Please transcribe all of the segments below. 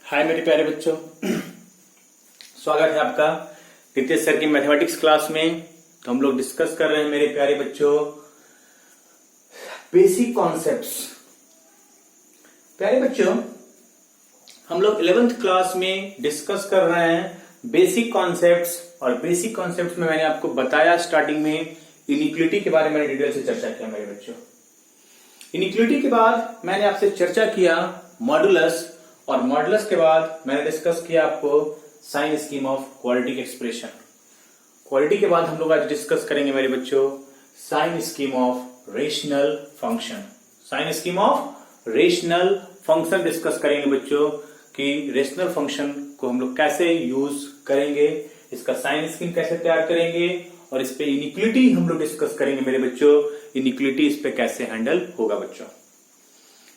हाय मेरे प्यारे बच्चों, स्वागत है आपका नितेश सर की मैथमेटिक्स क्लास में। तो हम लोग डिस्कस कर रहे हैं मेरे प्यारे बच्चों बेसिक कॉन्सेप्ट्स। प्यारे बच्चों, हम लोग 11th क्लास में डिस्कस कर रहे हैं बेसिक कॉन्सेप्ट्स। और बेसिक कॉन्सेप्ट्स में मैंने आपको बताया स्टार्टिंग में इनइक्वालिटी के बारे में डिटेल से चर्चा किया मेरे बच्चों। इनइक्वालिटी के बाद मैंने आपसे चर्चा किया मॉडुलस, और मॉडुलस के बाद मैंने डिस्कस किया आपको sign scheme of quadratic expression. Quadratic के बाद हम लोग आज डिस्कस करेंगे मेरे बच्चों sign scheme of rational function. Sign scheme of rational function discuss करेंगे बच्चों कि रेशनल फंक्शन को हम लोग कैसे यूज करेंगे, इसका साइन स्कीम कैसे तैयार करेंगे, और इस पे इनइक्वालिटी हम लोग डिस्कस करेंगे मेरे बच्चों। इनइक्वालिटी इस पे कैसे हैंडल होगा बच्चों।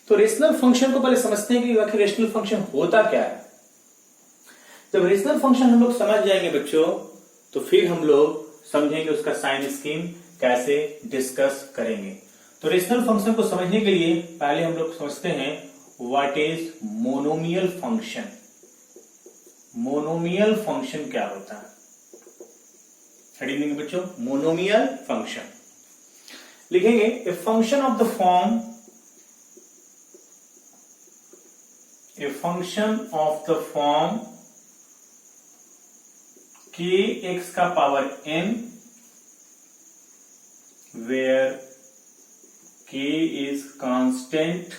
तो रेशनल फंक्शन को पहले समझते हैं कि आखिर रेशनल फंक्शन होता क्या है। जब रेशनल फंक्शन हम लोग समझ जाएंगे बच्चों, तो फिर हम लोग समझेंगे उसका साइन स्कीम कैसे डिस्कस करेंगे। तो रेशनल फंक्शन को समझने के लिए पहले हम लोग समझते हैं what is monomial function. Monomial function क्या होता है हेडिंग बच्चों, मोनोमियल फंक्शन लिखेंगे a function of the form, a function of the form kx का power n where k is constant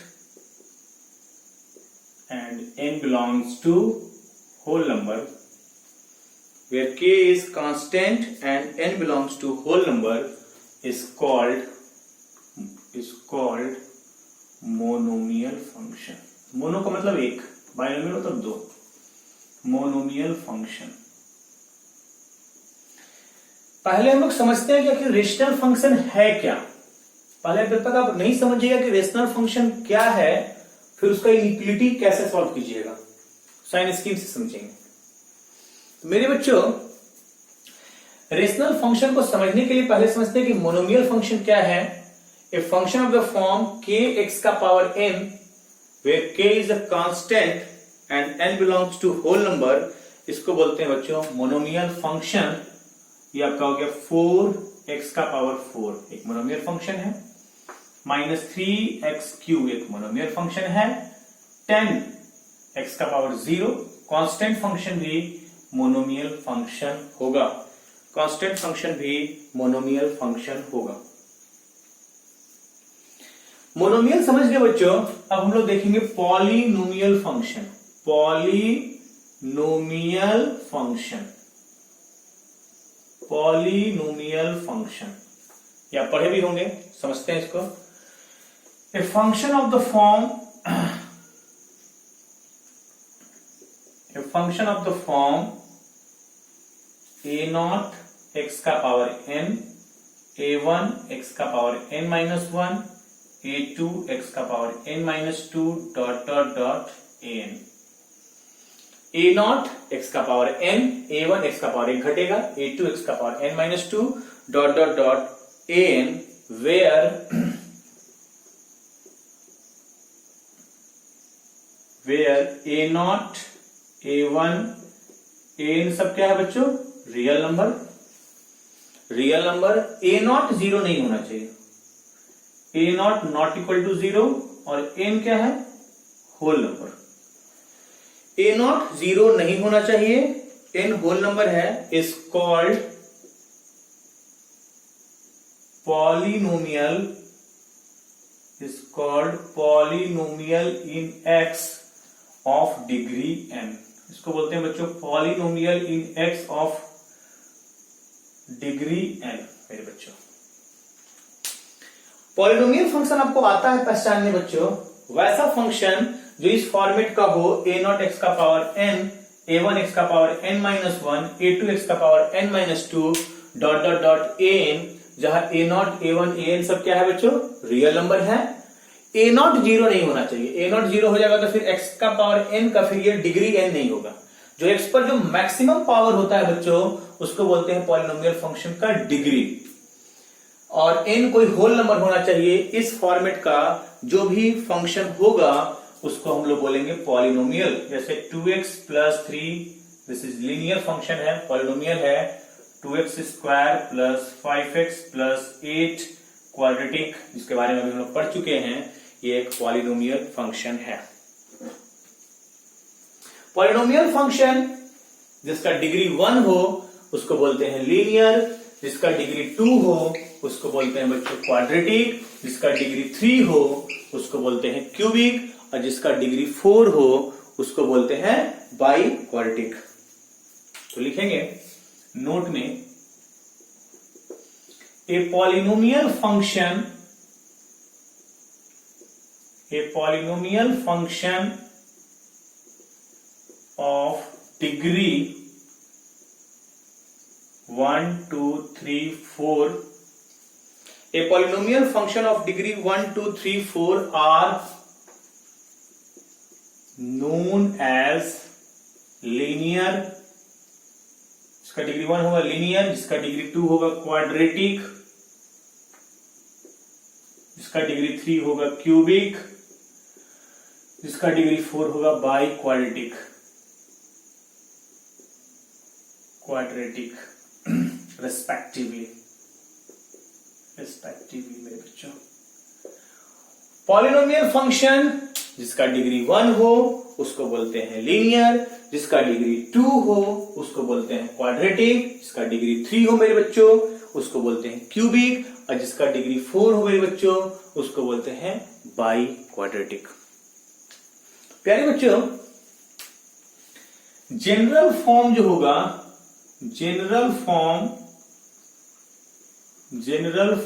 and n belongs to whole number, where k is constant and n belongs to whole number is called monomial function। Mono का मतलब एक, binomial मतलब दो, monomial function. पहले हम लोग समझते हैं कि आखिर रेशनल फंक्शन है क्या। पहले जब तक आप नहीं समझिएगा कि रेशनल फंक्शन क्या है, फिर उसका इनइक्वालिटी कैसे सॉल्व कीजिएगा, साइन स्कीम से समझेंगे। तो मेरे बच्चों, रेशनल फंक्शन को समझने के लिए पहले समझते हैं कि मोनोमियल फंक्शन क्या है। A function of the form के एक्स का power n where k is a constant and n belongs to whole number, इसको बोलते हैं बच्चों मोनोमियल फंक्शन। ये आपका हो गया 4x का पावर 4 एक मोनोमियल फंक्शन है, -3x³ एक मोनोमियल फंक्शन है, 10x का पावर 0 कांस्टेंट फंक्शन भी मोनोमियल फंक्शन होगा। कांस्टेंट फंक्शन भी मोनोमियल फंक्शन होगा। मोनोमियल समझ गए बच्चों। अब हम लोग देखेंगे polynomial function. Polynomial function, polynomial function या पढ़े भी होंगे, समझते हैं इसको। A function of the form, a function of the form a0 x का पावर n, a1 x का पावर n-1, a2 x का power n-2 an। a0 x का पावर n, a1 x का पावर 1 घटेगा, a2 x का power n-2 an, where a0 a1 an सब क्या है बच्चों, real number. Real number a0 0 नहीं होना चाहिए, a0 नॉट इक्वल टू 0, और n क्या है, होल नंबर। a0 0 नहीं होना चाहिए, n होल नंबर है, is called polynomial, is called polynomial in x of degree n। इसको बोलते हैं बच्चों polynomial in x of degree n। मेरे बच्चों, पॉलिनोमियल फंक्शन आपको आता है पहचानने बच्चों, वैसा फंक्शन जो इस फॉर्मेट का हो, a0 x का पावर n, a1 x का पावर n-1, a2 x का पावर n-2 an, जहां a0 a1 an सब क्या है बच्चों, रियल नंबर है। a0 0 नहीं होना चाहिए, a0 0 हो जाएगा तो फिर x का पावर n का फिर ये डिग्री n नहीं होगा। जो x पर जो मैक्सिमम पावर होता है बच्चों, उसको बोलते हैं पॉलिनोमियल फंक्शन का डिग्री। और n कोई होल नंबर होना चाहिए। इस फॉर्मेट का जो भी फंक्शन होगा उसको हम लोग बोलेंगे पॉलिनोमियल। जैसे 2x plus 3 this is linear function है, पॉलिनोमियल है। 2x square plus 5x plus 8 quadratic, जिसके बारे में हम लोग पढ़ चुके हैं, ये एक पॉलिनोमियल फंक्शन है। पॉलिनोमियल फंक्शन जिसका डिग्री 1 हो उसको बोलते हैं लीनियर, जिसका डिग्री 2 हो उसको बोलते हैं बच्चों क्वाड्रेटिक, जिसका डिग्री 3 हो उसको बोलते हैं क्यूबिक, और जिसका डिग्री 4 हो उसको बोलते हैं बाई क्वाड्रेटिक। तो लिखेंगे नोट में, a polynomial function of degree 1, 2, 3, 4, a polynomial function of degree 1, 2, 3, 4 are known as linear। जिसका डिग्री 1 होगा लीनियर, जिसका डिग्री 2 होगा क्वाड्रेटिक, जिसका डिग्री 3 होगा क्यूबिक, जिसका डिग्री 4 होगा बाई क्वाड्रेटिक रेस्पेक्टिवली मेरे बच्चों। पॉलिनोमियल फंक्शन जिसका डिग्री 1 हो उसको बोलते हैं लीनियर, जिसका डिग्री 2 हो उसको बोलते हैं क्वाड्रेटिक, जिसका डिग्री 3 हो मेरे बच्चों उसको बोलते हैं क्यूबिक, और जिसका डिग्री 4 हो मेरे बच्चों उसको बोलते हैं बाई क्वाड्रेटिक। प्यारे बच्चों, जनरल फॉर्म जो होगा, general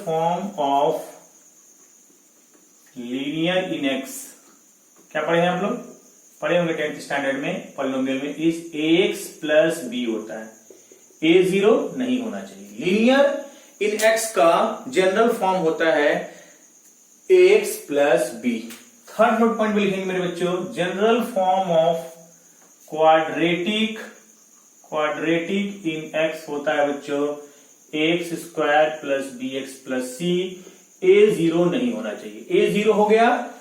form of linear in x, क्या पढ़े हैं आप लोग? पढ़े होंगे 10th स्टैंडर्ड में, पॉलिनोमियल में इस ax प्लस b होता है, a0 नहीं होना चाहिए। लीनियर इन एक्स का जनरल फॉर्म होता है ax plus b। Third note point में लिखेंगे मेरे बच्चों, general form of quadratic in x होता है बच्चों ax square plus bx plus c। a0 नहीं होना चाहिए, a0 हो गया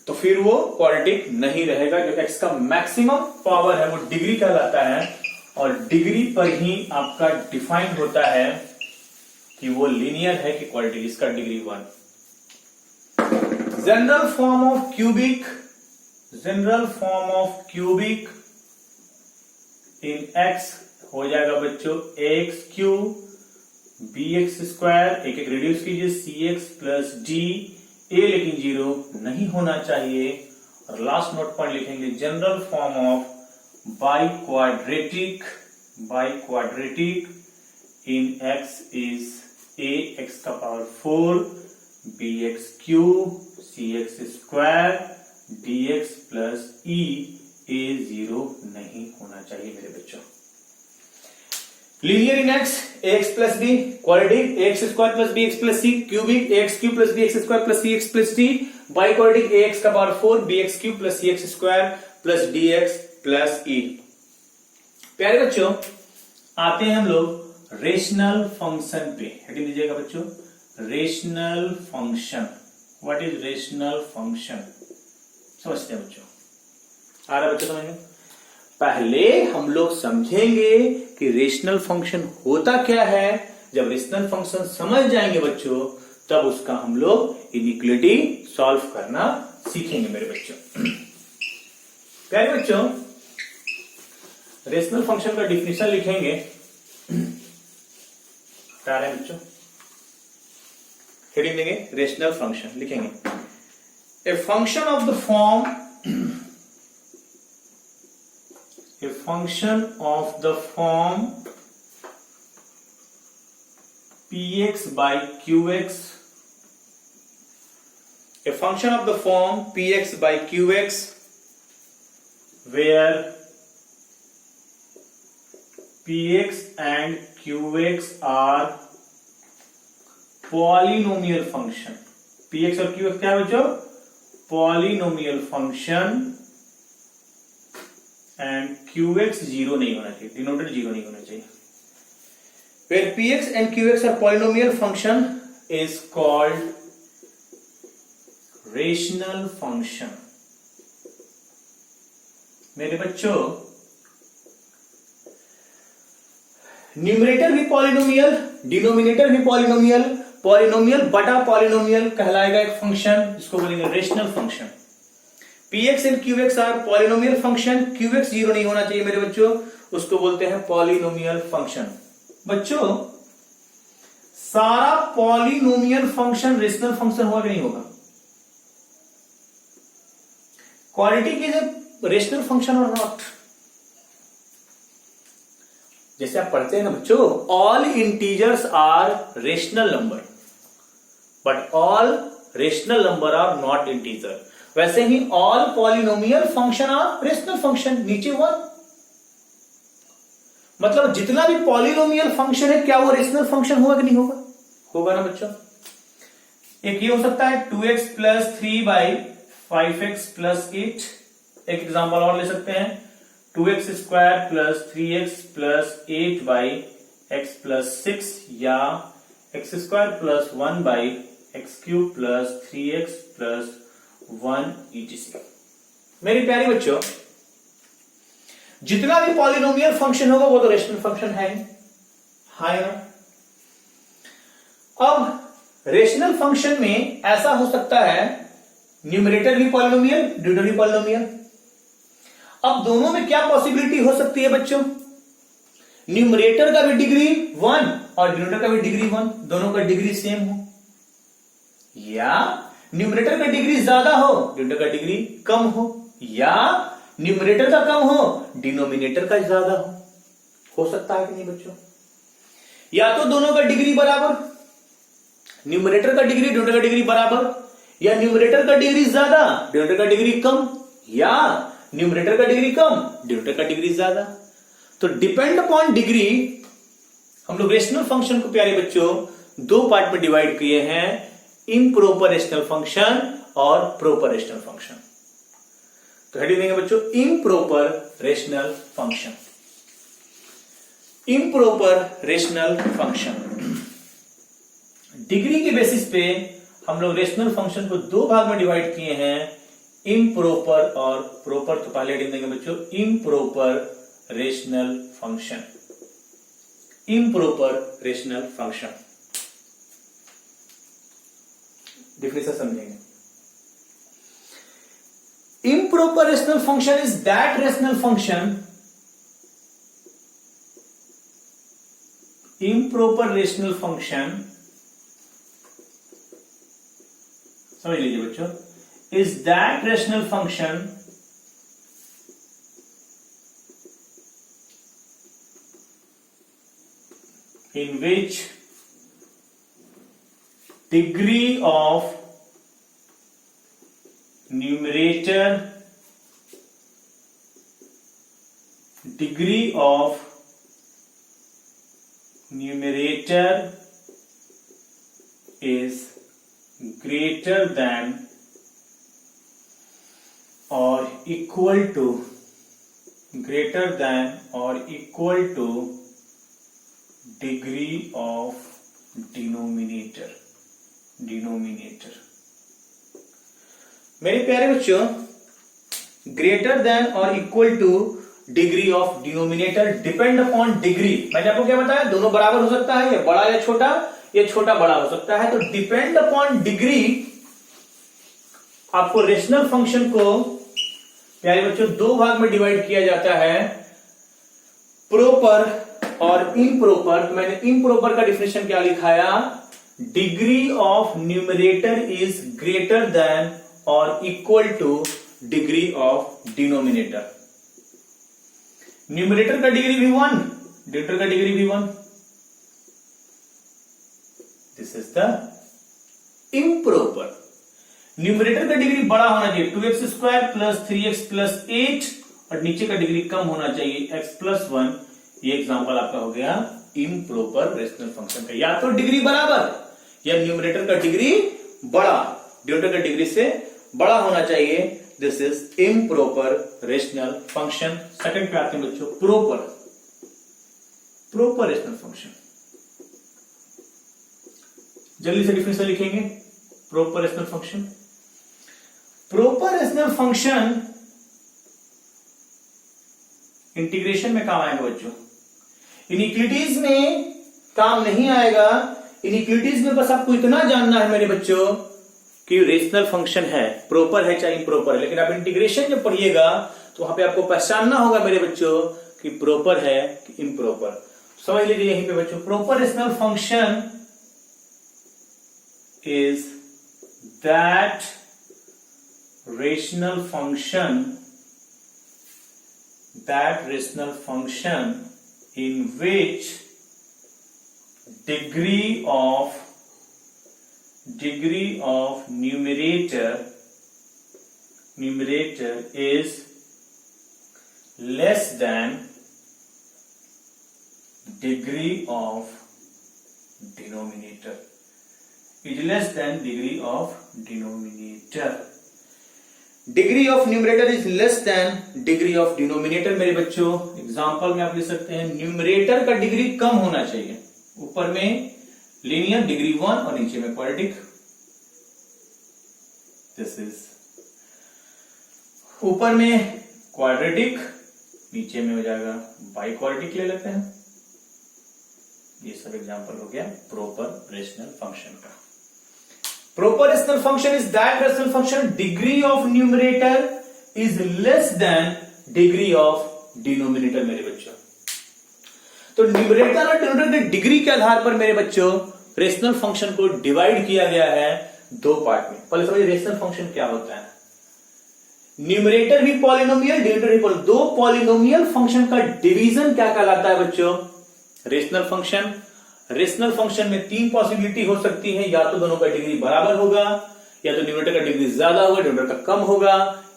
तो फिर वो क्वाड्रेटिक नहीं रहेगा। जो x का मैक्सिमम पावर है वो डिग्री कहलाता है, और डिग्री पर ही आपका डिफाइन होता है कि वो लीनियर है कि क्वाड्रेटिक, इसका degree 1। General form of cubic in x हो जाएगा बच्चों ax क्यूब bx स्क्वायर, एक एक रिड्यूस कीजिए, cx प्लस d, a लेकिन 0 नहीं होना चाहिए। और लास्ट नोट पॉइंट लिखेंगे, general form of by quadratic in x is ax का power 4 bx cube cx square dx plus e, a0 नहीं होना चाहिए मेरे बच्चों। Linear in x ax plus b, quadratic ax square plus bx plus c, cubic ax cube plus bx square plus cx plus d, by quadratic ax का power 4 bx cube plus cx square plus dx plus e। प्यारे बच्चों, आते हैं हम लोग rational function पे। Heading दीजिएगा बच्चों, rational function. What is rational function? समझते हैं बच्चों, आ रहा बच्चों समझ में? पहले हम लोग समझेंगे कि रेशनल फंक्शन होता क्या है। जब रेशनल फंक्शन समझ जाएंगे बच्चों, तब उसका हम लोग इनिक्वालिटी सॉल्व करना सीखेंगे मेरे बच्चों। प्यारे बच्चों, रेशनल फंक्शन का डिफिनेशन लिखेंगे। क्या है बच्चों? हेडिंग देंगे रेशनल फंक्शन, लिखेंगे a function of the form a function of the form px by qx, a function of the form px by qx where px and qx are polynomial function। px और qx क्या है बच्चों? polynomial function, and qx 0 नहीं होना चाहिए, denoted 0 नहीं होना चाहिए। Where px and qx are polynomial function is called rational function। मेरे बच्चों न्यूमरेटर भी पॉलिनोमियल, डिनोमिनेटर भी पॉलिनोमियल, पॉलिनोमियल बटा पॉलिनोमियल कहलाएगा एक फंक्शन, इसको बोलेंगे rational function. px and qx are polynomial function, qx 0 नहीं होना चाहिए मेरे बच्चों, उसको बोलते हैं पॉलिनोमियल फंक्शन। बच्चों सारा पॉलिनोमियल फंक्शन रेशनल फंक्शन होगा कि नहीं होगा? Quality is a rational function और नॉट? जैसे आप पढ़ते हैं ना बच्चों, all integers are rational number but all rational number are not integer, वैसे ही all polynomial function are rational function. नीचे हुआ मतलब जितना भी पॉलिनोमियल फंक्शन है क्या वो रेशनल फंक्शन होगा कि नहीं होगा? होगा ना बच्चों। एक ये हो सकता है 2x प्लस 3/5x प्लस 8। एक एग्जांपल और ले सकते हैं 2x square plus 3x plus 8/x plus 6 या x square plus 1/x cube plus 3x plus 1 etc। मेरे प्यारे बच्चों जितना भी पॉलिनोमियल फंक्शन होगा वो तो रेशनल फंक्शन है ना। अब रेशनल फंक्शन में ऐसा हो सकता है न्यूमरेटर भी पॉलिनोमियल, डिनोमिनेटर भी पॉलिनोमियल। अब दोनों में क्या पॉसिबिलिटी हो सकती है बच्चों? न्यूमरेटर का भी डिग्री 1 और डिनोमिनेटर का भी डिग्री 1, दोनों का डिग्री सेम हो, या न्यूमरेटर का डिग्री ज्यादा हो डिनोमिनेटर का डिग्री कम हो, या न्यूमरेटर का कम हो डिनोमिनेटर का ज्यादा हो सकता है कि नहीं बच्चों? या तो दोनों का डिग्री बराबर, न्यूमरेटर का डिग्री डिनोमिनेटर का डिग्री बराबर, या न्यूमरेटर का डिग्री ज्यादा डिनोमिनेटर का डिग्री कम, या न्यूमरेटर का डिग्री कम डिनोमिनेटर का डिग्री ज्यादा। तो डिपेंड अपॉन डिग्री हम लोग रेशनल फंक्शन को प्यारे बच्चों दो पार्ट में डिवाइड किए हैं, इम्प्रॉपर रेशनल फंक्शन और प्रॉपर रेशनल फंक्शन। तो हेडिंग देंगे बच्चों improper rational function. Improper rational function degree के बेसिस पे हम लोग रेशनल फंक्शन को दो भाग में डिवाइड किए हैं, इम्प्रॉपर और प्रॉपर। तो पहले हेडिंग देंगे बच्चों improper rational function. Improper rational function definition समझेंगे। Improper rational function is that rational function, improper rational function, समझ लीजिए बच्चों, is that rational function in which degree of numerator is greater than or equal to degree of denominator। मेरे प्यारे बच्चों greater than और equal to degree of denominator depend upon degree. मैंने आपको क्या बताया, दोनों बराबर हो सकता है, या बड़ा या छोटा, या छोटा बड़ा हो सकता है। तो डिपेंड अपॉन डिग्री आपको रेशनल फंक्शन को प्यारे बच्चों दो भाग में डिवाइड किया जाता है, प्रॉपर और इम्प्रॉपर। तो मैंने इम्प्रॉपर का डिफिनेशन क्या लिखाया, degree of numerator is greater than और equal to degree of denominator. Numerator का डिग्री भी 1, डिनोमिनेटर का डिग्री भी 1। This is the improper. Numerator का डिग्री बड़ा होना चाहिए, 2x square plus 3x plus 8, और नीचे का डिग्री कम होना चाहिए, x प्लस 1। ये एग्जांपल आपका हो गया इम्प्रॉपर रेशनल फंक्शन का। या तो डिग्री बराबर या न्यूमरेटर का डिग्री बड़ा डिनोमिनेटर का डिग्री से बड़ा होना चाहिए। This is improper rational function. Second पे आते हैं बच्चों प्रॉपर रेशनल फंक्शन। जल्दी से डिफिनेशन लिखेंगे proper rational function. Proper rational function integration में काम आएगा बच्चों, इनिक्विटीज में काम नहीं आएगा। इनिक्विटीज में बस आपको इतना जानना है मेरे बच्चों कि रेशनल फंक्शन है, प्रॉपर है चाहे इम्प्रॉपर है, लेकिन आप इंटीग्रेशन जब पढ़िएगा तो वहां पे आपको पहचानना होगा मेरे बच्चों कि प्रॉपर है कि इम्प्रॉपर। समझ लीजिए यहीं पे बच्चों, proper rational function is that rational function in which degree of numerator is less than degree of denominator. Degree of numerator is less than degree of denominator. मेरे बच्चों एग्जांपल में आप लिख सकते हैं न्यूमरेटर का डिग्री कम होना चाहिए, ऊपर में लीनियर डिग्री 1 और नीचे में क्वाड्रेटिक। दिस इज ऊपर में क्वाड्रेटिक, नीचे में हो जाएगा बाई क्वाड्रेटिक ले लेते हैं। ये सब एग्जांपल हो गया प्रॉपर रेशनल फंक्शन का। Proper rational function is that rational function degree of numerator is less than degree of denominator। मेरे बच्चों तो न्यूमरेटर और डिनोमिनेटर के डिग्री के आधार पर मेरे बच्चों रेशनल फंक्शन को डिवाइड किया गया है दो पार्ट में। पहले समझिए रेशनल फंक्शन क्या होता है। न्यूमरेटर भी पॉलिनोमियल, डिनोमिनेटर भी पॉलिनोमियल, दो पॉलिनोमियल फंक्शन का डिवीजन क्या कहलाता है बच्चों? Rational function. रेशनल फंक्शन में तीन पॉसिबिलिटी हो सकती है, या तो दोनों का डिग्री बराबर होगा, या तो न्यूमरेटर का डिग्री ज्यादा होगा, डिनोमिनेटर का कम होगा,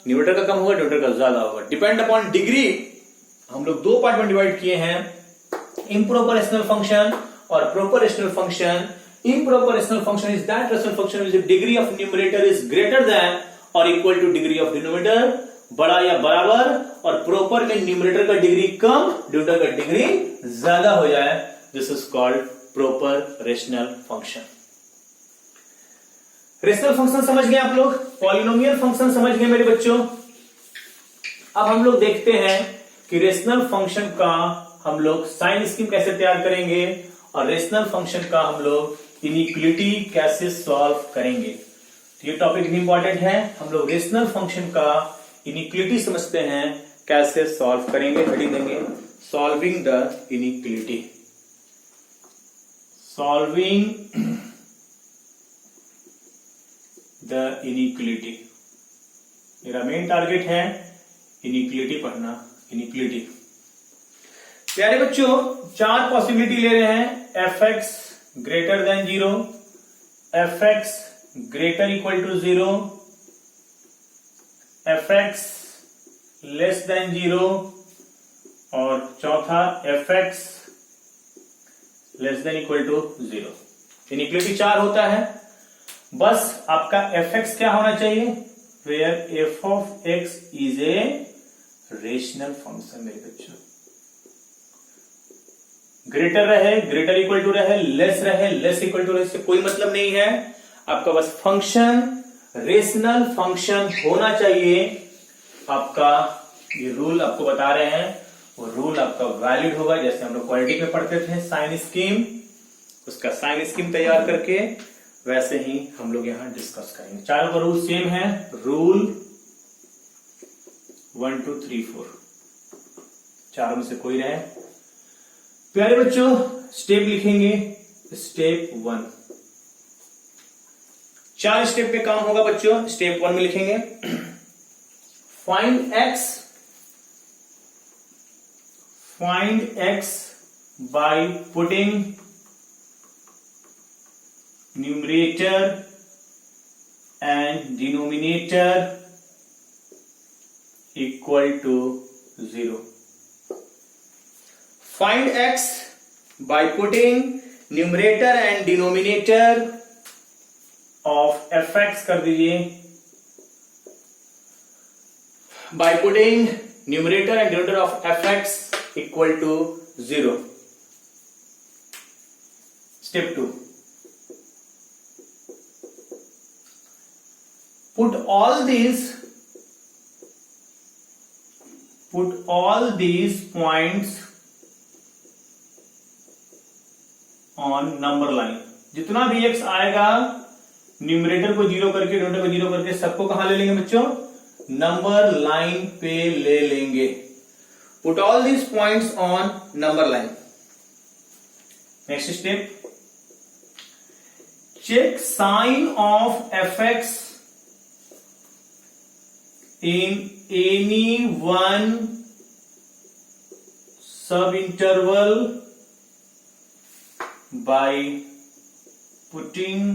न्यूमरेटर का कम होगा, डिनोमिनेटर का ज्यादा होगा। डिपेंड अपॉन डिग्री हम लोग दो पार्ट में डिवाइड किए हैं, इम्प्रॉपर रेशनल फंक्शन और proper rational function. Improper rational function is that rational function which degree of numerator is greater than और equal to degree of denominator, बड़ा या बराबर, और प्रॉपर में न्यूमरेटर का डिग्री कम, डिनोमिनेटर का डिग्री ज्यादा हो जाए। This is called proper rational function. Rational function समझ गए आप लोग, पॉलिनोमियल फंक्शन समझ गए मेरे बच्चों। अब हम लोग देखते हैं कि रेशनल फंक्शन का हम लोग साइन स्कीम कैसे तैयार करेंगे और रेशनल फंक्शन का हम लोग इनइक्वालिटी कैसे सॉल्व करेंगे। तो ये टॉपिक इंपॉर्टेंट है। हम लोग रेशनल फंक्शन का इनइक्वालिटी समझते हैं, कैसे सॉल्व करेंगे। हेडिंग देंगे solving the inequality. Solving the inequality, मेरा मेन टारगेट है इनइक्वालिटी पढ़ना। इनइक्वालिटी प्यारे बच्चों, चार पॉसिबिलिटी ले रहे हैं। F x greater than 0, f x greater equal to 0, f x less than 0 और चौथा f x less than equal to 0। Inequality चार होता है। बस आपका एफ एक्स क्या होना चाहिए? Where f of x is a rational function. मेरे बच्चों ग्रेटर रहे, ग्रेटर इक्वल टू रहे, लेस इक्वल टू रहे, इससे कोई मतलब नहीं है। आपका बस फंक्शन रेशनल फंक्शन होना चाहिए। आपका ये रूल आपको बता रहे हैं, वो रूल आपका वैलिड होगा। जैसे हम लोग क्वाड्रेटिक में पढ़ते थे साइन स्कीम, उसका साइन स्कीम तैयार करके वैसे ही हम लोग यहां डिस्कस करेंगे। चारों का रूल सेम है, रूल 1 2 3 4, चारों में से कोई रहे। प्यारे बच्चों स्टेप लिखेंगे। स्टेप 1, 4 स्टेप पे काम होगा बच्चों। स्टेप 1 में लिखेंगे find x by putting numerator and denominator equal to 0. Find x by putting numerator and denominator of fx कर दीजिए, by putting numerator and denominator of fx equal to 0. Step 2, put all these put all these points on number line. जितना भी x आएगा numerator को zero करके denominator को zero करके सबको कहां ले लेंगे बच्चों? नंबर लाइन पे ले लेंगे। Put all these points on number line. Next step, check sign of fx in any one subinterval by putting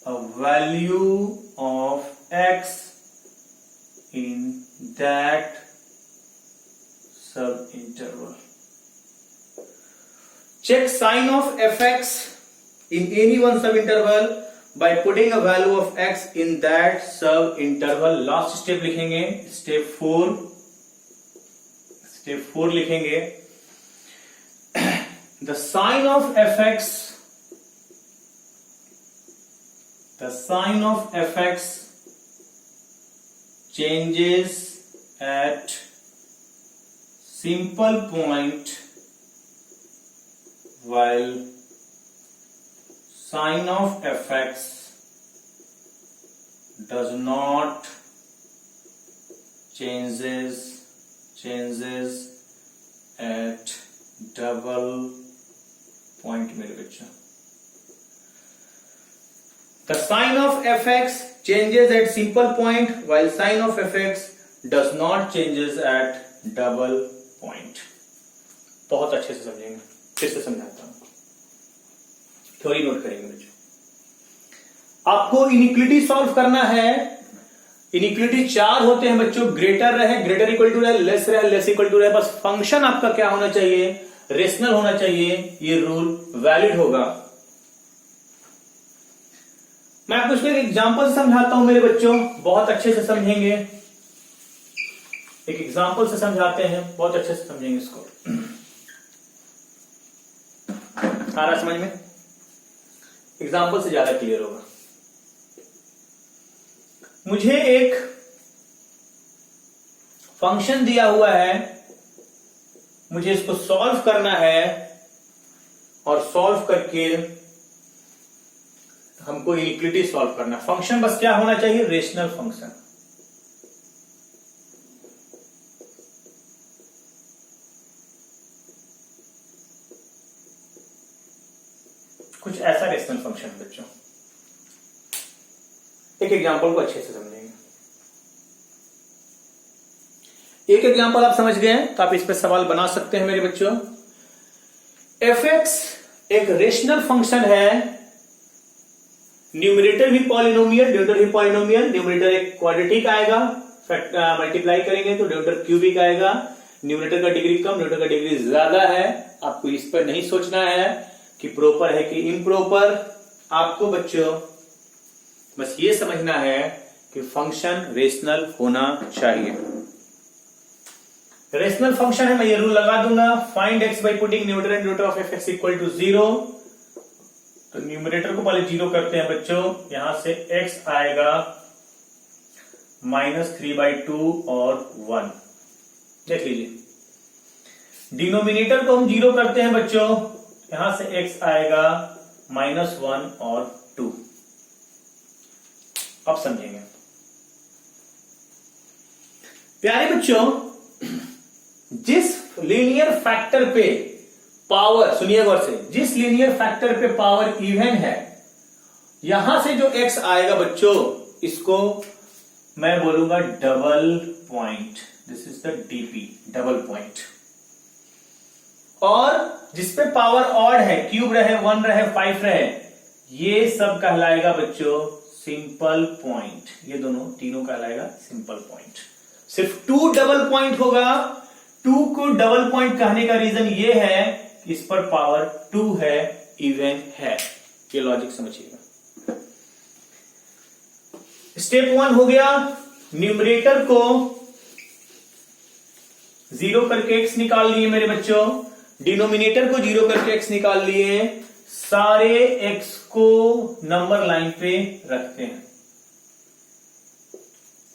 a value of x in that subinterval. Check sign of fx in any one subinterval by putting a value of x in that subinterval. Last step लिखेंगे, step 4 लिखेंगे। The sign of fx changes at simple point while sign of fx does not changes at double point मेरे बच्चों। The sign of fx changes at simple point while sign of fx does not changes at double point। बहुत अच्छे से समझेंगे, फिर से समझाता हूं, थ्योरी नोट करेंगे बच्चों। आपको इनिक्विटी सॉल्व करना है। इनिक्विटी 4 होते हैं बच्चों, ग्रेटर रहे, ग्रेटर इक्वल टू रहे, लेस रहे, लेस इक्वल टू रहे, बस फंक्शन आपका क्या होना चाहिए? रेशनल होना चाहिए। ये रूल वैलिड होगा। मैं आपको इसमें एक एग्जांपल से समझाता हूं मेरे बच्चों, बहुत अच्छे से समझेंगे। एक एग्जांपल से समझाते हैं, बहुत अच्छे से समझेंगे इसको। आ रहा समझ में? एग्जांपल से ज्यादा क्लियर होगा। मुझे एक फंक्शन दिया हुआ है, मुझे इसको सॉल्व करना है और सॉल्व करके हमको इनिक्विटी सॉल्व करना। फंक्शन बस क्या होना चाहिए? Rational function. कुछ ऐसा रेशनल फंक्शन है बच्चों। एक एग्जांपल को अच्छे से समझेंगे। एक एग्जांपल आप समझ गए हैं तो आप इस पर सवाल बना सकते हैं मेरे बच्चों। fx एक रेशनल फंक्शन है, न्यूमरेटर भी पॉलिनोमियल, डिनोमिनेटर भी पॉलिनोमियल। न्यूमरेटर एक क्वाड्रेटिक आएगा, मल्टीप्लाई करेंगे तो डिनोमिनेटर क्यूबिक आएगा। न्यूमरेटर का डिग्री कम, डिनोमिनेटर का डिग्री ज्यादा है। आपको इस पर नहीं सोचना है कि प्रॉपर है कि इम्प्रॉपर। आपको बच्चों बस ये समझना है कि फंक्शन रेशनल होना चाहिए। रेशनल फंक्शन है, मैं ये रूल लगा दूंगा। Find x by putting numerator and denominator of fx equal to 0। तो न्यूमरेटर को पहले 0 करते हैं बच्चों। यहां से x आएगा -3/2 और 1। देख लीजिए। डिनोमिनेटर को हम 0 करते हैं बच्चों। यहां से x आएगा -1 और 2। अब समझेंगे प्यारे बच्चों, जिस लीनियर फैक्टर पे पावर, सुनिए गौर से, जिस लीनियर फैक्टर पे पावर इवन है, यहां से जो x आएगा बच्चों, इसको मैं बोलूंगा double point. This is the DP, double point. और जिसपे पावर ऑड है, क्यूब रहे, 1 रहे, 5 रहे, ये सब कहलाएगा बच्चों सिंपल पॉइंट। ये दोनों तीनों कहलाएगा सिंपल पॉइंट। सिर्फ 2 डबल पॉइंट होगा। 2 को डबल पॉइंट कहने का रीजन ये है, इस पर पावर 2 है, इवन है। ये लॉजिक समझिएगा। स्टेप 1 हो गया। न्यूमरेटर को 0 करके x निकाल लिए मेरे बच्चों, डिनोमिनेटर को 0 करके x निकाल लिए। सारे x को नंबर लाइन पे रखते हैं।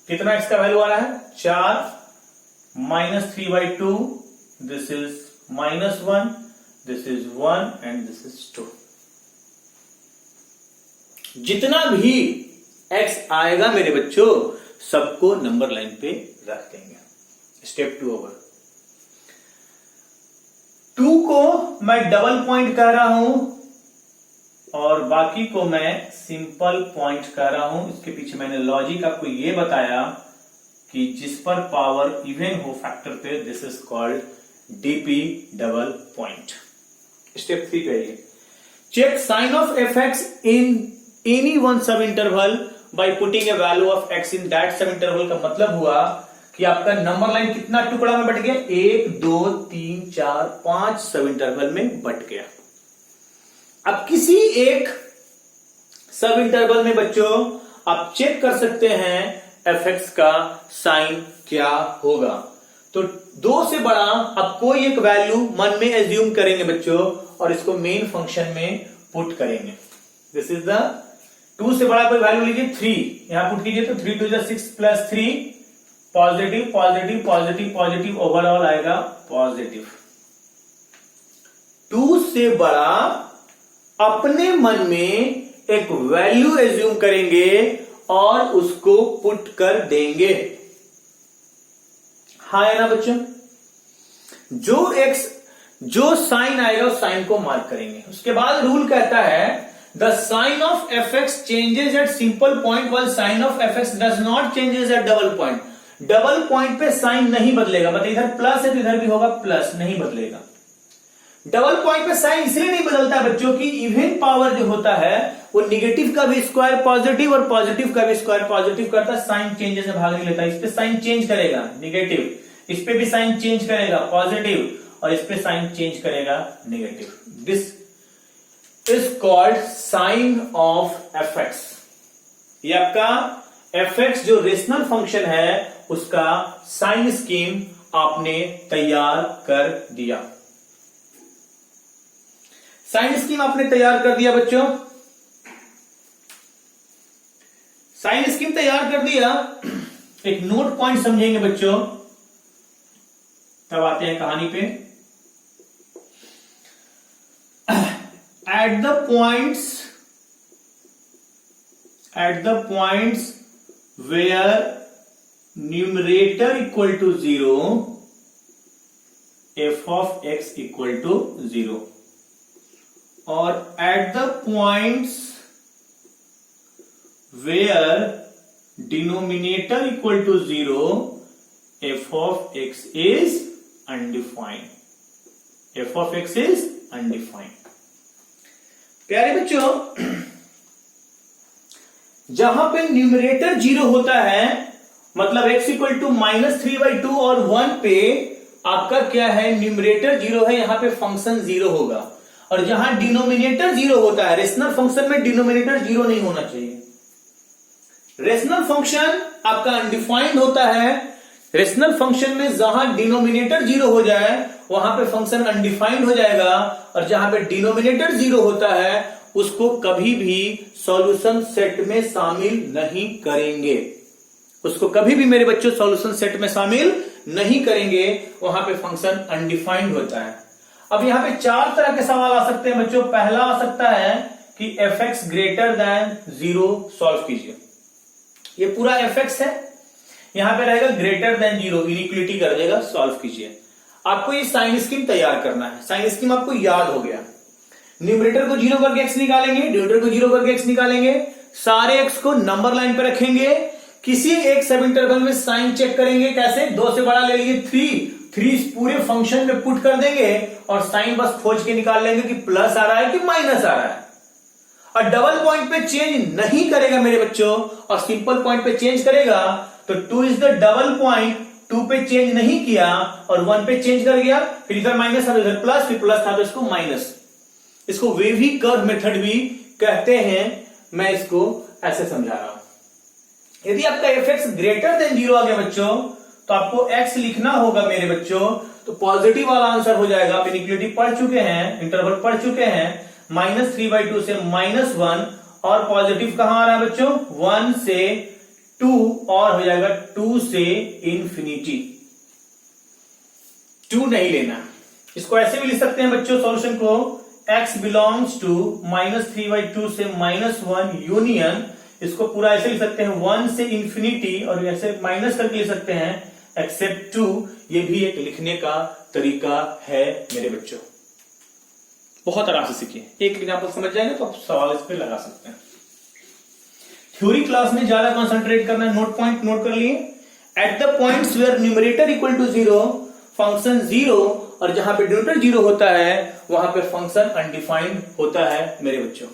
कितना x का वैल्यू आ रहा है? 4। -3/2, this is -1, this is 1 and this is 2। जितना भी x आएगा मेरे बच्चों सबको नंबर लाइन पे रख देंगे। Step 2 over. 2 को मैं डबल पॉइंट कर रहा हूं और बाकी को मैं सिंपल पॉइंट कर रहा हूं। इसके पीछे मैंने लॉजिक आपको ये बताया कि जिस पर पावर इवन हो फैक्टर पे, this is called DP double point. Step 3 कहिए, check sign of fx in any one sub interval by putting a value of x in that sub interval. का मतलब हुआ कि आपका नंबर लाइन कितना टुकड़ा में बट गया, 1 2 3 4 5 सब इंटरवल में बट गया। अब किसी एक सब इंटरवल में बच्चों आप चेक कर सकते हैं fx का साइन क्या होगा। तो 2 से बड़ा आप कोई एक वैल्यू मन में एज्यूम करेंगे बच्चों और इसको मेन फंक्शन में पुट करेंगे। दिस इज द 2 से बड़ा कोई वैल्यू लीजिए 3, यहां पुट कीजिए तो 3 2 6 plus 3, positive positive positive positive, overall आएगा पॉजिटिव। 2 से बड़ा अपने मन में एक वैल्यू एज्यूम करेंगे और उसको पुट कर देंगे। हाँ है ना बच्चों? जो साइन आएगा उस साइन को मार्क करेंगे। उसके बाद रूल कहता है the sign of fx changes at simple point while sign of fx does not changes at double point. Double point पे साइन नहीं बदलेगा, मतलब इधर प्लस है तो इधर भी होगा प्लस, नहीं बदलेगा। डबल पॉइंट पे साइन इसलिए नहीं बदलता बच्चों की इवन पावर जो होता है वो निगेटिव का भी स्क्वायर पॉजिटिव और पॉजिटिव का भी स्क्वायर पॉजिटिव करता है, साइन चेंजेस में भाग नहीं लेता। इस पे साइन चेंज करेगा निगेटिव, इस पे भी साइन चेंज करेगा पॉजिटिव और इस पे साइन चेंज करेगा negative. This is called sign of fx। ये आपका fx जो रेशनल फंक्शन है उसका साइन स्कीम आपने तैयार कर दिया। साइन स्कीम आपने तैयार कर दिया बच्चों, साइन स्कीम तैयार कर दिया। एक नोट पॉइंट समझेंगे बच्चों, तब आते हैं कहानी पे। at the points where numerator equal to 0, f of x equal to 0, or at the points where denominator equal to 0, f of x is undefined. f of x is undefined. प्यारे बच्चों, जहां पे न्यूमरेटर 0 होता है मतलब x equal to -3/2 और 1 पे आपका क्या है, न्यूमरेटर 0 है, यहां पे फंक्शन 0 होगा। और जहां डिनोमिनेटर 0 होता है, रेशनल फंक्शन में डिनोमिनेटर 0 नहीं होना चाहिए। रेशनल फंक्शन आपका अनडिफाइंड होता है। रेशनल फंक्शन में जहां डिनोमिनेटर 0 हो जाए वहां पे फंक्शन अनडिफाइंड हो जाएगा, और जहां पे डिनोमिनेटर 0 होता है उसको कभी भी सॉल्यूशन सेट में शामिल नहीं करेंगे। उसको कभी भी मेरे बच्चों सॉल्यूशन सेट में शामिल नहीं करेंगे, वहां पे फंक्शन अनडिफाइंड होता है। अब यहां पे 4 तरह के सवाल आ सकते हैं बच्चों। पहला आ सकता है कि fx ग्रेटर देन 0 सॉल्व कीजिए। ये पूरा fx है, यहां पे रहेगा ग्रेटर देन 0, इनइक्वालिटी कर देगा, सॉल्व कीजिए। आपको ये साइन स्कीम तैयार करना है। साइन स्कीम आपको याद हो गया। न्यूमरेटर को 0 करके x निकालेंगे, डिनोमिनेटर को 0 करके x निकालेंगे, सारे x को नंबर लाइन पे रखेंगे, किसी एक सब इंटरवल में साइन चेक करेंगे। कैसे? 2 से बड़ा ले लीजिए 3 पूरे फंक्शन में पुट कर देंगे और साइन बस खोज के निकाल लेंगे कि प्लस आ रहा है कि माइनस आ रहा है। और डबल पॉइंट पे चेंज नहीं करेगा मेरे बच्चों, और सिंपल पॉइंट पे चेंज करेगा। तो 2 इज द डबल पॉइंट, 2 पे चेंज नहीं किया और 1 पे चेंज कर गया, फिर इधर माइनस था तो इधर प्लस, फिर प्लस था तो इसको माइनस। इसको वेवी कर्व मेथड भी कहते हैं। मैं इसको ऐसे समझा रहा हूं। यदि आपका fx ग्रेटर देन 0 आ गया बच्चों तो आपको x लिखना होगा मेरे बच्चों। तो पॉजिटिव वाला आंसर हो जाएगा। आप इनइक्वालिटी पढ़ चुके हैं, इंटरवल पढ़ चुके हैं। -3/2 से -1, और पॉजिटिव कहां आ रहा है बच्चों? 1 से 2, और हो जाएगा 2 से इंफिनिटी। 2 नहीं लेना। इसको ऐसे भी लिख सकते हैं बच्चों सॉल्यूशन को, x बिलोंग्स टू -3/2 से -1 यूनियन, इसको पूरा ऐसे लिख सकते हैं 1 से इंफिनिटी, और ऐसे माइनस करके लिख सकते हैं एक्सेप्ट 2। ये भी एक लिखने का तरीका है मेरे बच्चों, बहुत आराम से सीखिए। एक एग्जांपल समझ जाएंगे तो आप सवाल इस पे लगा सकते हैं। थ्योरी क्लास में ज्यादा कंसंट्रेट करना है, नोट पॉइंट नोट कर लिए। At the points where numerator equal to 0 function 0, और जहां पे डिनोमिनेटर 0 होता है वहां पे फंक्शन अनडिफाइंड होता है मेरे बच्चों।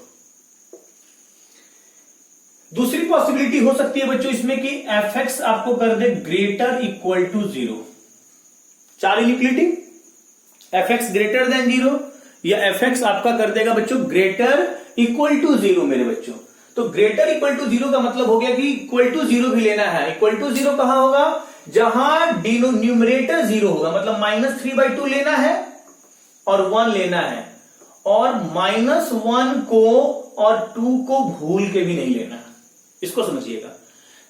दूसरी पॉसिबिलिटी हो सकती है बच्चों इसमें कि fx आपको कर दे greater equal to 0। 4 inequality, fx greater than 0 या fx आपका कर देगा बच्चों ग्रेटर इक्वल टू 0 मेरे बच्चों। तो ग्रेटर इक्वल टू 0 का मतलब हो गया कि इक्वल टू 0 भी लेना है। इक्वल टू 0 कहां होगा, जहां न्यूमरेटर 0 होगा, मतलब -3/2 लेना है और 1 लेना है, और -1 को और 2 को भूल के भी नहीं लेना है। इसको समझिएगा,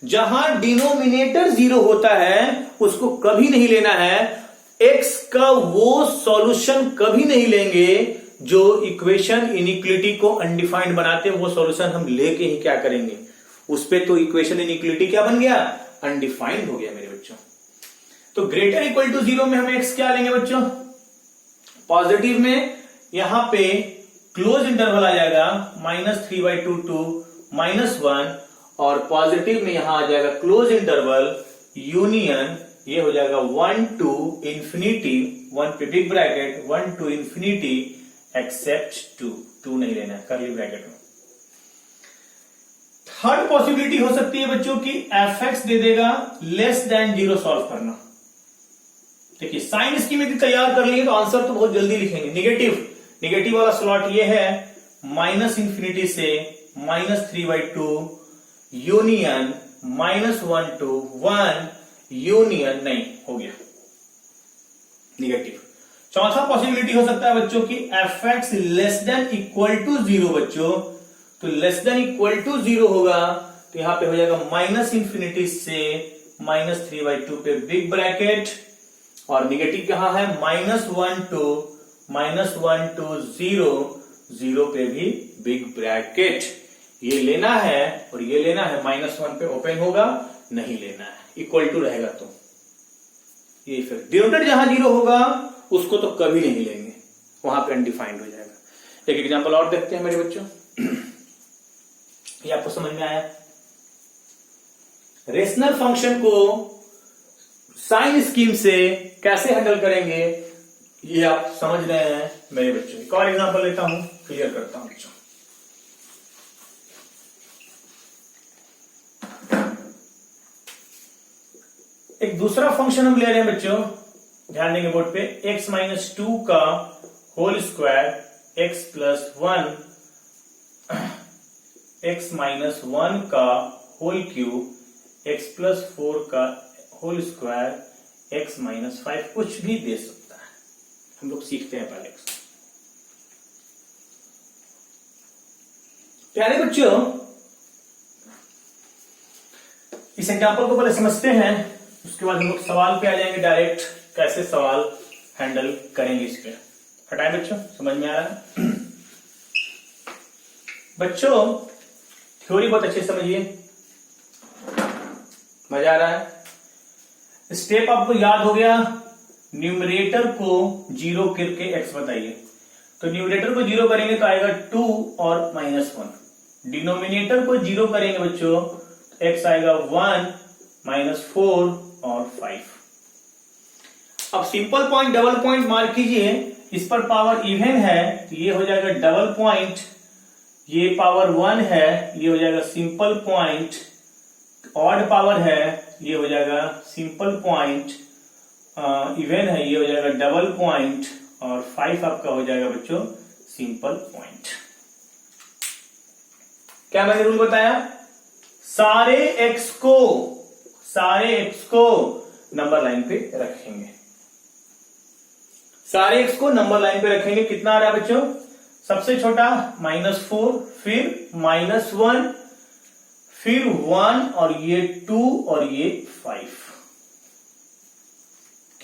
जहां डिनोमिनेटर 0 होता है उसको कभी नहीं लेना है। x का वो सॉल्यूशन कभी नहीं लेंगे जो इक्वेशन इनिक्वलिटी को अनडिफाइंड बनाते हैं, वो सॉल्यूशन हम लेके ही क्या करेंगे, उस पे तो इक्वेशन इनिक्वलिटी क्या बन गया, अनडिफाइंड हो गया मेरे बच्चों। तो ग्रेटर इक्वल टू 0 में हम x क्या लेंगे बच्चों, पॉजिटिव में यहां पे क्लोज इंटरवल आ जाएगा -3/2 टू -1, और पॉजिटिव में यहां आ जाएगा क्लोज इंटरवल यूनियन, ये हो जाएगा 1 टू इंफिनिटी, 1 पे big bracket 1 to infinity except 2 नहीं लेना है कर्ली ब्रैकेट में। थर्ड पॉसिबिलिटी हो सकती है बच्चों की fx दे देगा लेस देन 0 सॉल्व करना। देखिए साइन इसकी में तैयार कर लिए तो आंसर तो बहुत जल्दी लिखेंगे। निगेटिव वाला स्लॉट ये है -इंफिनिटी से -3/2 यूनियन -1 टू 1 यूनियन, नहीं हो गया निगेटिव। चौथा पॉसिबिलिटी हो सकता है बच्चों की fx less than equal to 0 बच्चों, तो लेस देन इक्वल टू 0 होगा तो यहां पे हो जाएगा -इंफिनिटी से -3/2 पे बिग ब्रैकेट, और निगेटिव कहां है -1 टू 0 पे भी बिग ब्रैकेट। ये लेना है और ये लेना है, -1 पे ओपन होगा, नहीं लेना है, इक्वल टू रहेगा तो ये फिर डिनोमिनेटर जहां 0 होगा उसको तो कभी नहीं लेंगे, वहां पे अनडिफाइंड हो जाएगा। एक एग्जांपल और देखते हैं मेरे बच्चों, ये आपको समझ में आया। रेशनल फंक्शन को साइन स्कीम से कैसे हैंडल करेंगे ये आप समझ रहे हैं मेरे बच्चों। एक और एग्जांपल लेता हूं, क्लियर करता हूं बच्चों। एक दूसरा फंक्शन हम ले रहे हैं बच्चों, ध्यान देंगे बोर्ड पे, x-2 का होल स्क्वायर x+1, x-1 का होल क्यूब x+4 का होल स्क्वायर x-5, कुछ भी दे सकता है, हम लोग सीखते हैं पहले। प्यारे बच्चों इस एग्जांपल को पहले समझते हैं, उसके बाद हम लोग सवाल पे आ जाएंगे डायरेक्ट, कैसे सवाल हैंडल करेंगे इस पे। हटाए बच्चों, समझ में आ रहा है बच्चों? थ्योरी बहुत अच्छे समझिए, मजा आ रहा है। स्टेप आपको याद हो गया, न्यूमरेटर को 0 करके x बताइए, तो न्यूमरेटर को 0 करेंगे तो आएगा 2 और -1। डिनोमिनेटर को 0 करेंगे बच्चों तो x आएगा 1 -4 और 5। अब simple point double point mark कीजिए, इस पर पावर इवन है तो ये हो जाएगा डबल पॉइंट, ये पावर 1 है ये हो जाएगा सिंपल पॉइंट, ऑड पावर है ये हो जाएगा सिंपल पॉइंट, इवन है ये हो जाएगा डबल पॉइंट, और 5 आपका हो जाएगा बच्चों सिंपल पॉइंट। क्या मैंने रूल बताया? सारे x को नंबर लाइन पे रखेंगे, सारे x को नंबर लाइन पे रखेंगे। कितना आ रहा है बच्चों? सबसे छोटा -4, फिर -1, फिर 1 और ये 2 और ये 5।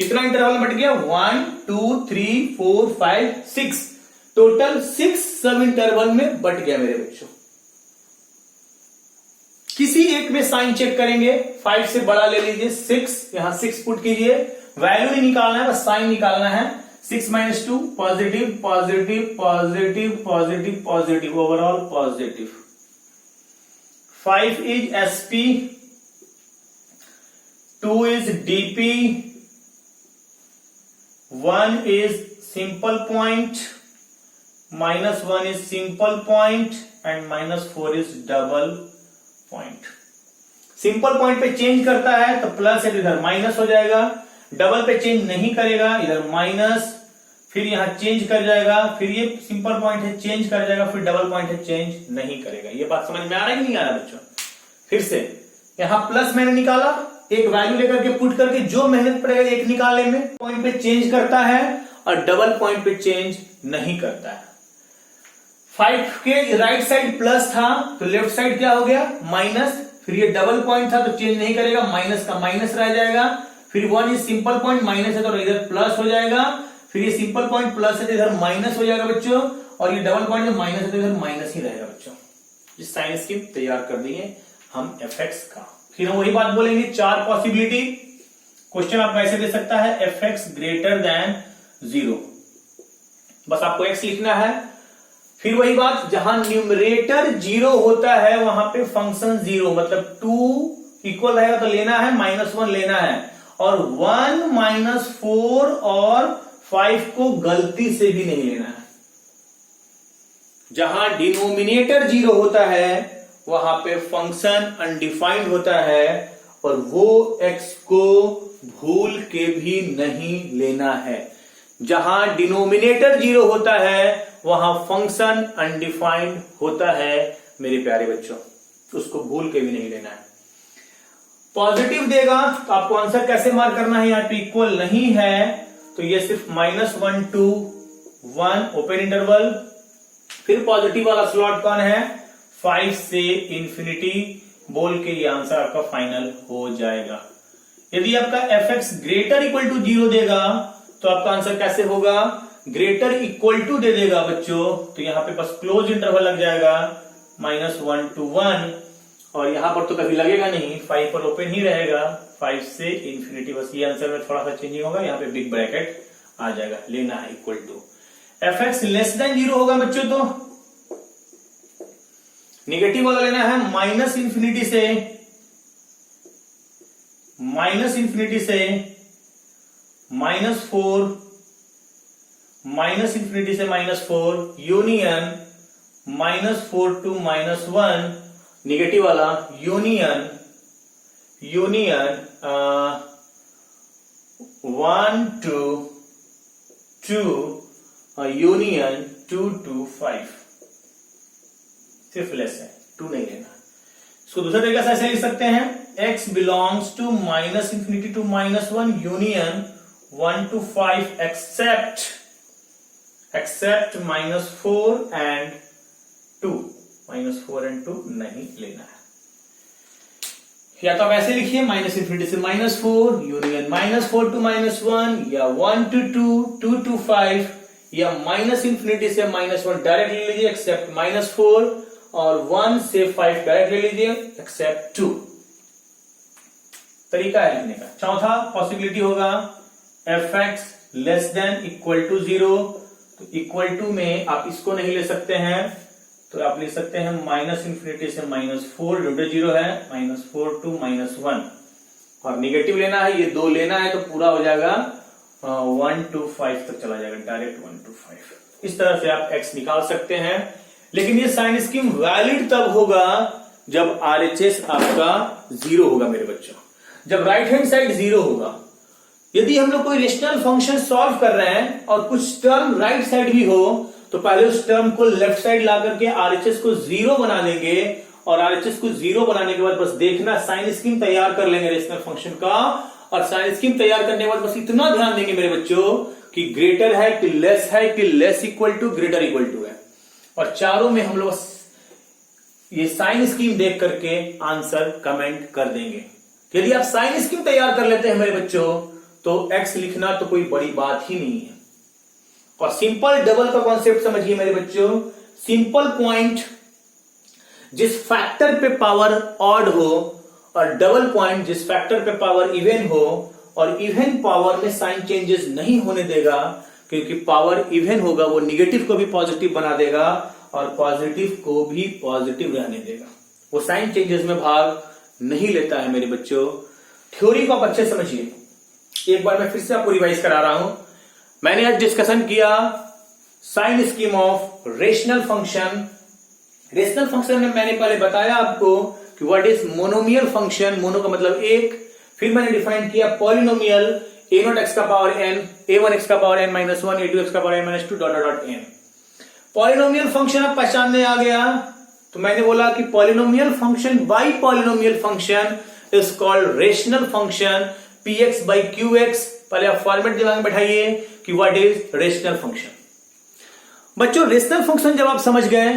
कितना इंटरवल में बट गया? 1 2 3 4 5 6, टोटल 6 सब इंटरवल में बट गया मेरे बच्चों। किसी एक में साइन चेक करेंगे, 5 से बड़ा ले लीजिए, 6, यहां 6 पुट कीजिए, वैल्यू नहीं निकालना है, बस साइन निकालना है। 6 - 2 positive positive positive positive positive, overall positive. 5 is SP, 2 is DP, 1 is simple point, -1 is simple point and -4 is double point. Simple point पे चेंज करता है तो प्लस है, इधर माइनस हो जाएगा। डबल पे चेंज नहीं करेगा, इधर माइनस, फिर यहां चेंज कर जाएगा, फिर ये सिंपल पॉइंट है चेंज कर जाएगा, फिर डबल पॉइंट है चेंज नहीं करेगा। ये बात समझ में आ रहा है कि नहीं आ रहा बच्चों? फिर से यहां प्लस मैंने निकाला, एक वैल्यू लेकर के पुट करके जो मेहनत पड़ेगा एक निकालने में, पॉइंट पे चेंज करता है और डबल पॉइंट पे चेंज नहीं करता है। 5 के राइट साइड प्लस था तो लेफ्ट साइड क्या हो गया? माइनस, फिर ये डबल पॉइंट था तो चेंज नहीं करेगा, माइनस का माइनस रह जाएगा, फिर 1 इज सिंपल पॉइंट, माइनस है तो इधर प्लस हो जाएगा, फिर ये सिंपल पॉइंट प्लस है तो इधर माइनस हो जाएगा बच्चों, और ये डबल पॉइंट में माइनस है तो इधर माइनस ही रहेगा बच्चों। इस साइन स्कीम तैयार कर दिए हम fx का। फिर हम वही बात बोलेंगे, 4 पॉसिबिलिटी। क्वेश्चन आपको ऐसे दे सकता है, fx ग्रेटर देन 0, बस आपको x लिखना है। फिर वही बात, जहां न्यूमरेटर 0 होता है वहां पे फंक्शन 0, मतलब 2 इक्वल रहेगा तो लेना है, -1 लेना है, और 1 - 4 और 5 को गलती से भी नहीं लेना है। जहां डिनोमिनेटर 0 होता है वहां पे फंक्शन अनडिफाइंड होता है, और वो x को भूल के भी नहीं लेना है। जहां डिनोमिनेटर 0 होता है वहां फंक्शन अनडिफाइंड होता है मेरे प्यारे बच्चों, उसको भूल के भी नहीं लेना है। पॉजिटिव देगा तो आपको आंसर कैसे मार्क करना है? यहां पे इक्वल नहीं है तो ये सिर्फ -1 to 1 ओपन इंटरवल, फिर पॉजिटिव वाला स्लॉट कौन है? 5 से इंफिनिटी बोल के ये आंसर आपका फाइनल हो जाएगा। यदि आपका fx ग्रेटर इक्वल टू 0 देगा तो आपका आंसर कैसे होगा? ग्रेटर इक्वल टू दे देगा बच्चों, तो यहां पे बस क्लोज इंटरवल लग जाएगा, -1 to 1, और यहां पर तो कभी लगेगा नहीं, 5 पर ओपन ही रहेगा, 5 से इंफिनिटी। बस ये आंसर में थोड़ा सा चेंजिंग होगा, यहां पे बिग ब्रैकेट आ जाएगा, लेना है equal to. fx less than 0 होगा बच्चों तो निगेटिव वाला लेना है, -∞ से -∞ से -4, -∞ से -4, यूनियन -4 to -1, निगेटिव वाला यूनियन 1 to 2, यूनियन 2 to 5, सिर्फ लेस है, 2 नहीं लेना। इसको दूसरा तरीका से ऐसे लिख सकते हैं, x belongs to -∞ to -1 union 1 to 5 except -4 and 2, -4 and 2 नहीं लेना है। या तो आप ऐसे लिखिए, -∞ से -4 यूनियन -4 to -1, या 1 to 2, 2 to 5, या -∞ से -1 डायरेक्ट ले लीजिए एक्सेप्ट -4, और 1 से 5 डायरेक्ट ले लीजिए एक्सेप्ट 2। तरीका है लिखने का। चौथा पॉसिबिलिटी होगा fx less than equal to 0, तो इक्वल टू में आप इसको नहीं ले सकते हैं, तो आप लिख सकते हैं -∞ से -4, ड्यूटे 0 है, -4 to -1, और निगेटिव लेना है, ये 2 लेना है, तो पूरा हो जाएगा 1 to 5 तक चला जाएगा, डायरेक्ट 1 to 5। इस तरह से आप x निकाल सकते हैं, लेकिन ये साइन स्कीम वैलिड तब होगा जब RHS आपका 0 होगा मेरे बच्चों, जब राइट हैंड साइड 0 होगा। यदि हम लोग कोई रेशनल फंक्शन सॉल्व कर रहे हैं और कुछ टर्म राइट साइड भी हो, तो पहले उस टर्म को लेफ्ट साइड ला करके RHS को 0 बना देंगे, और RHS को 0 बनाने के बाद बस देखना साइन स्कीम तैयार कर लेंगे रेशनल फंक्शन का, और साइन स्कीम तैयार करने के बाद बस इतना ध्यान देंगे मेरे बच्चों कि ग्रेटर है कि लेस है, कि less equal to greater equal to है, और चारों में हम लोग ये साइन स्कीम देख करके आंसर कमेंट कर देंगे। यदि आप साइन स्कीम तैयार कर लेते हैं मेरे बच्चों, तो x लिखना तो कोई बड़ी बात ही नहीं है। और सिंपल डबल का कॉन्सेप्ट समझिए मेरे बच्चों, सिंपल पॉइंट जिस फैक्टर पे पावर ऑड हो और डबल पॉइंट जिस फैक्टर पे पावर इवन हो, और इवन पावर में साइन चेंजेस नहीं होने देगा, क्योंकि पावर इवन होगा वो निगेटिव को भी पॉजिटिव बना देगा और पॉजिटिव को भी पॉजिटिव रहने देगा, वो साइन चेंजेस में भाग नहीं लेता है मेरे बच्चों। थ्योरी को आप अच्छे समझिए, एक बार मैं फिर से आपको रिवाइज करा रहा हूं। मैंने आज डिस्कशन किया sign scheme of rational function. Rational function में मैंने पहले बताया आपको कि what is monomial function, mono का मतलब एक। फिर मैंने डिफाइन किया पॉलिनोमियल a0x का पावर n, a1x का पावर n माइनस 1, a2x का power n minus 2 dot dot n। Polynomial function अब पहचानने आ गया, तो मैंने बोला कि polynomial function by polynomial function is called rational function, px by qx। पहले आप फॉर्मेट दिमाग में बैठाइए कि व्हाट इज रेशनल फंक्शन। बच्चों रेशनल फंक्शन जब आप समझ गए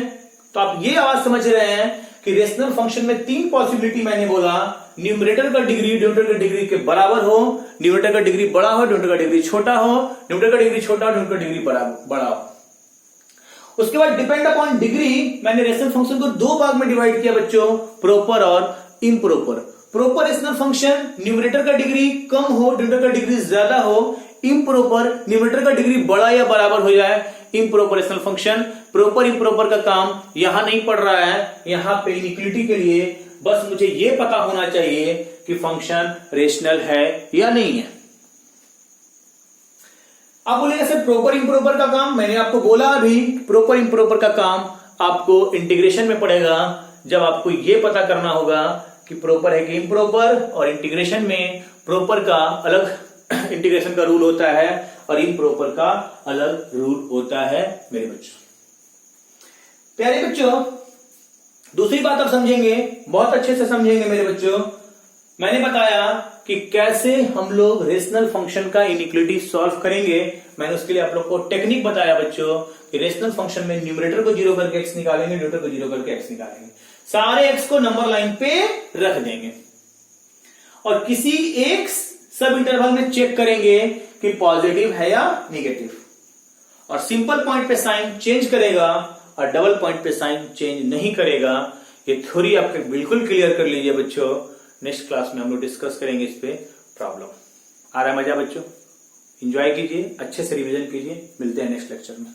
तो आप ये आवाज समझ रहे हैं कि रेशनल फंक्शन में तीन पॉसिबिलिटी मैंने बोला, न्यूमरेटर का डिग्री डिनोमिनेटर का डिग्री के बराबर हो, न्यूमरेटर का डिग्री बड़ा हो, डिनोमिनेटर का डिग्री छोटा हो, न्यूमरेटर का डिग्री छोटा हो, डिनोमिनेटर का डिग्री बड़ा हो। उसके बाद डिपेंड अपॉन डिग्री मैंने रेशनल फंक्शन को दो भाग में डिवाइड किया बच्चों, प्रोपर और improper. Proper rational function numerator का डिग्री कम हो, डिनोमिनेटर का डिग्री ज्यादा हो। इम्प्रोपर न्यूमरेटर का डिग्री बड़ा या बराबर हो जाए, improper rational function. Proper improper का काम यहां नहीं पड़ रहा है, यहां पे इनइक्वालिटी के लिए बस मुझे यह पता होना चाहिए कि फंक्शन रेशनल है या नहीं है। आप बोलेंगे सर प्रोपर इम्प्रोपर का काम, मैंने आपको बोला अभी प्रोपर इम्प्रोपर का काम आपको इंटीग्रेशन में पड़ेगा, जब आपको यह पता करना होगा कि प्रोपर है कि इम्प्रोपर, और इंटीग्रेशन में प्रोपर का अलग इंटीग्रेशन का रूल होता है और इम्प्रोपर का अलग रूल होता है मेरे बच्चों। प्यारे बच्चों दूसरी बात आप समझेंगे, बहुत अच्छे से समझेंगे मेरे बच्चों। मैंने बताया कि कैसे हम लोग रेशनल फंक्शन का इनइक्वालिटी सॉल्व करेंगे। मैंने उसके लिए आप लोग को टेक्निक बताया बच्चों कि रेशनल फंक्शन में न्यूमरेटर को 0 करके x निकालेंगे, डिनोमिनेटर को 0 करके x निकालेंगे, सारे x को नंबर लाइन पे रख देंगे और किसी एक सब इंटरवल में चेक करेंगे कि पॉजिटिव है या नेगेटिव, और सिंपल पॉइंट पे साइन चेंज करेगा और डबल पॉइंट पे साइन चेंज नहीं करेगा। ये थ्योरी आपके बिल्कुल क्लियर कर लीजिए बच्चों। नेक्स्ट क्लास में हम लोग डिस्कस करेंगे इस पे प्रॉब्लम। आ रहा है मजा बच्चों? एंजॉय कीजिए, अच्छे से रिवीजन कीजिए। मिलते हैं नेक्स्ट लेक्चर में।